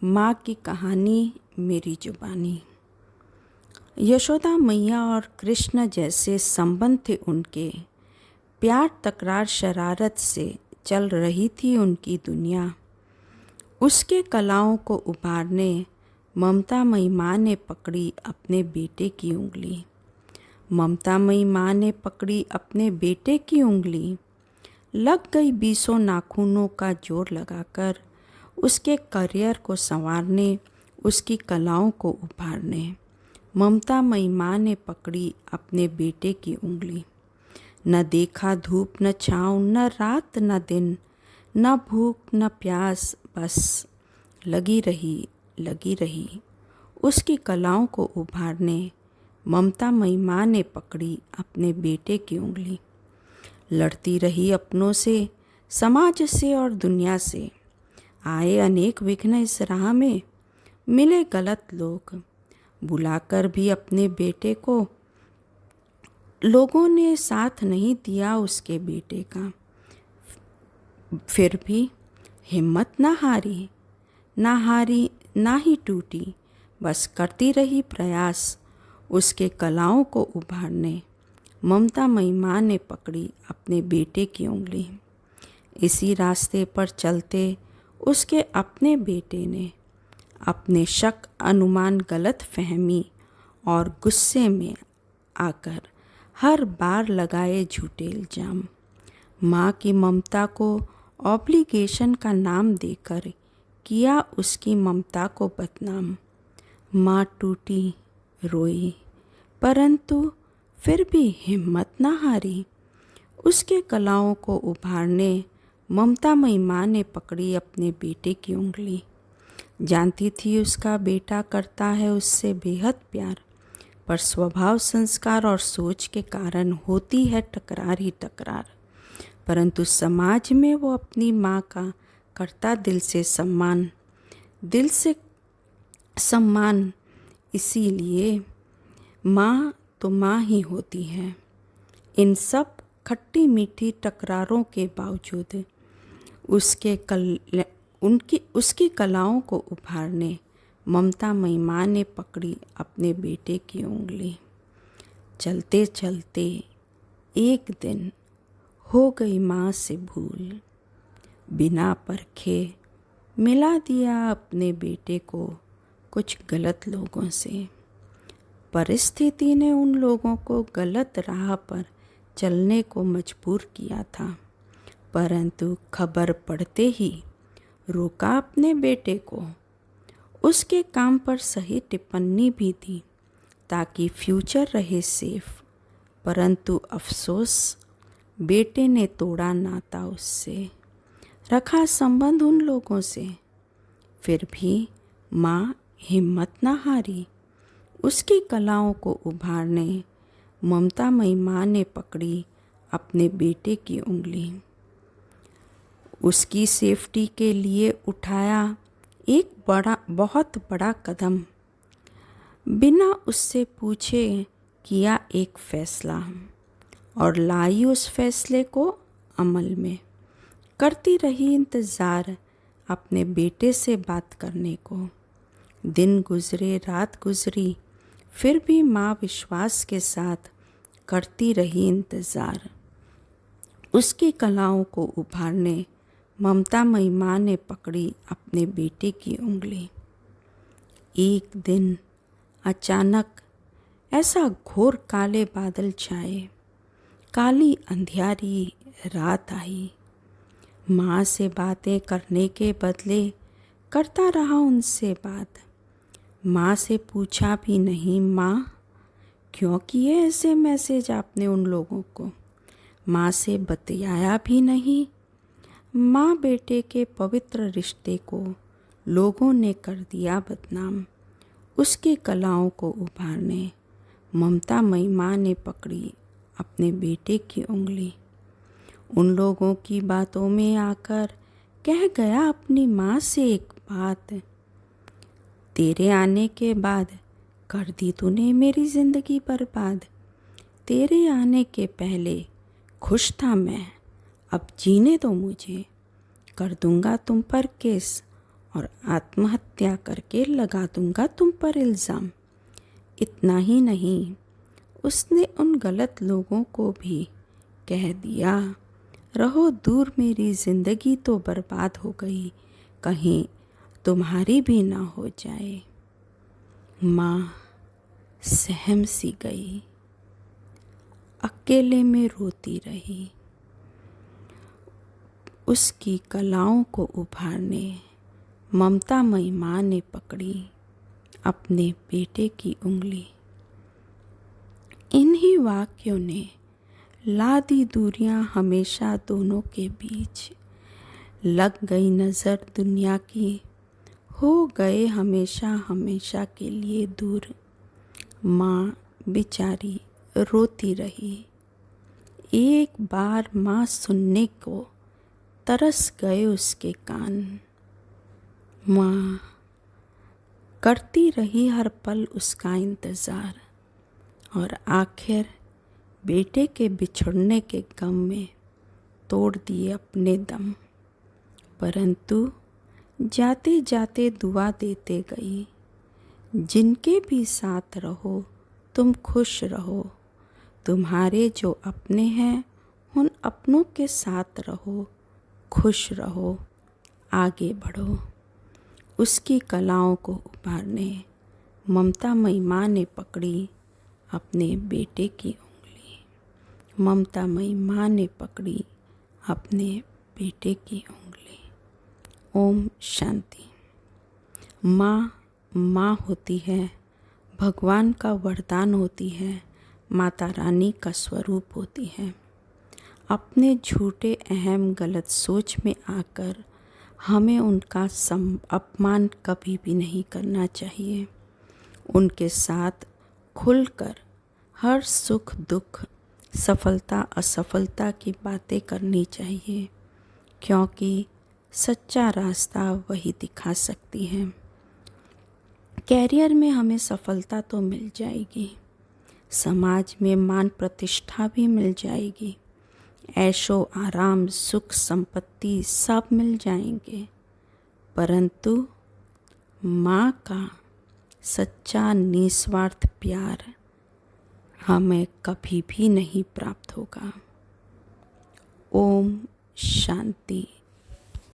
माँ की कहानी मेरी जुबानी। यशोदा मैया और कृष्ण जैसे संबंध थे उनके। प्यार तकरार शरारत से चल रही थी उनकी दुनिया। उसके कलाओं को उभारने ममतामयी माँ ने पकड़ी अपने बेटे की उंगली। ममतामयी माँ ने पकड़ी अपने बेटे की उंगली। लग गई बीसों नाखूनों का जोर लगाकर उसके करियर को संवारने, उसकी कलाओं को उभारने। ममतामयी माँ ने पकड़ी अपने बेटे की उंगली। न देखा धूप न छाँव, न रात न दिन, न भूख न प्यास, बस लगी रही उसकी कलाओं को उभारने। ममतामयी माँ ने पकड़ी अपने बेटे की उंगली। लड़ती रही अपनों से, समाज से और दुनिया से। आए अनेक विघ्न इस राह में, मिले गलत लोग। बुलाकर भी अपने बेटे को लोगों ने साथ नहीं दिया उसके बेटे का। फिर भी हिम्मत ना हारी ना ही टूटी, बस करती रही प्रयास उसके कलाओं को उभारने। ममतामयी माँ ने पकड़ी अपने बेटे की उंगली। इसी रास्ते पर चलते उसके अपने बेटे ने अपने शक, अनुमान, गलत फहमी और गुस्से में आकर हर बार लगाए झूठे इल्जाम। माँ की ममता को ऑब्लिगेशन का नाम देकर किया उसकी ममता को बदनाम। माँ टूटी, रोई, परंतु फिर भी हिम्मत न हारी। उसके कलाओं को उभारने ममतामयी माँ ने पकड़ी अपने बेटे की उंगली। जानती थी उसका बेटा करता है उससे बेहद प्यार, पर स्वभाव, संस्कार और सोच के कारण होती है टकरार ही टकरार। परंतु समाज में वो अपनी माँ का करता दिल से सम्मान। इसीलिए माँ तो माँ ही होती है। इन सब खट्टी मीठी टकरारों के बावजूद उसकी कलाओं को उभारने ममतामयी माँ ने पकड़ी अपने बेटे की उंगली। चलते चलते एक दिन हो गई माँ से भूल। बिना परखे मिला दिया अपने बेटे को कुछ गलत लोगों से। परिस्थिति ने उन लोगों को गलत राह पर चलने को मजबूर किया था, परंतु खबर पड़ते ही रोका अपने बेटे को। उसके काम पर सही टिप्पणी भी दी ताकि फ्यूचर रहे सेफ, परंतु अफसोस बेटे ने तोड़ा नाता उससे, रखा संबंध उन लोगों से। फिर भी माँ हिम्मत न हारी। उसकी कलाओं को उभारने ममतामयी माँ ने पकड़ी अपने बेटे की उंगली। उसकी सेफ्टी के लिए उठाया एक बहुत बड़ा कदम। बिना उससे पूछे किया एक फैसला और लाई उस फैसले को अमल में। करती रही इंतज़ार अपने बेटे से बात करने को। दिन गुजरे, रात गुजरी, फिर भी माँ विश्वास के साथ करती रही इंतज़ार। उसकी कलाओं को उभारने ममतामयी माँ ने पकड़ी अपने बेटे की उंगली। एक दिन अचानक ऐसा घोर काले बादल छाए, काली अंधियारी रात आई। माँ से बातें करने के बदले करता रहा उनसे बात। माँ से पूछा भी नहीं, माँ क्यों किए ऐसे मैसेज आपने उन लोगों को। माँ से बतियाया भी नहीं। माँ बेटे के पवित्र रिश्ते को लोगों ने कर दिया बदनाम। उसकी कलाओं को उभारने ममतामयी माँ ने पकड़ी अपने बेटे की उंगली। उन लोगों की बातों में आकर कह गया अपनी माँ से एक बात, तेरे आने के बाद कर दी तूने मेरी ज़िंदगी बर्बाद। तेरे आने के पहले खुश था मैं, अब जीने दो मुझे। कर दूंगा तुम पर केस और आत्महत्या करके लगा दूंगा तुम पर इल्ज़ाम। इतना ही नहीं, उसने उन गलत लोगों को भी कह दिया, रहो दूर मेरी ज़िंदगी तो बर्बाद हो गई, कहीं तुम्हारी भी ना हो जाए। माँ सहम सी गई, अकेले में रोती रही। उसकी कलाओं को उभारने ममतामयी माँ ने पकड़ी अपने बेटे की उंगली। इन्हीं वाक्यों ने ला दी दूरियां हमेशा दोनों के बीच। लग गई नज़र दुनिया की, हो गए हमेशा हमेशा के लिए दूर। माँ बेचारी रोती रही। एक बार माँ सुनने को तरस गए उसके कान। माँ करती रही हर पल उसका इंतज़ार, और आखिर बेटे के बिछड़ने के गम में तोड़ दिए अपने दम। परंतु जाते जाते दुआ देते गई, जिनके भी साथ रहो तुम खुश रहो, तुम्हारे जो अपने हैं उन अपनों के साथ रहो, खुश रहो, आगे बढ़ो। उसकी कलाओं को उभारने ममतामयी माँ ने पकड़ी अपने बेटे की उंगली। ममतामयी माँ ने पकड़ी अपने बेटे की उंगली। ओम शांति। माँ माँ होती है, भगवान का वरदान होती है, माता रानी का स्वरूप होती है। अपने झूठे अहम गलत सोच में आकर हमें उनका अपमान कभी भी नहीं करना चाहिए। उनके साथ खुलकर हर सुख दुख, सफलता असफलता की बातें करनी चाहिए, क्योंकि सच्चा रास्ता वही दिखा सकती है। कैरियर में हमें सफलता तो मिल जाएगी, समाज में मान प्रतिष्ठा भी मिल जाएगी, ऐशो आराम सुख संपत्ति सब मिल जाएंगे, परंतु माँ का सच्चा निस्वार्थ प्यार हमें कभी भी नहीं प्राप्त होगा। ओम शांति।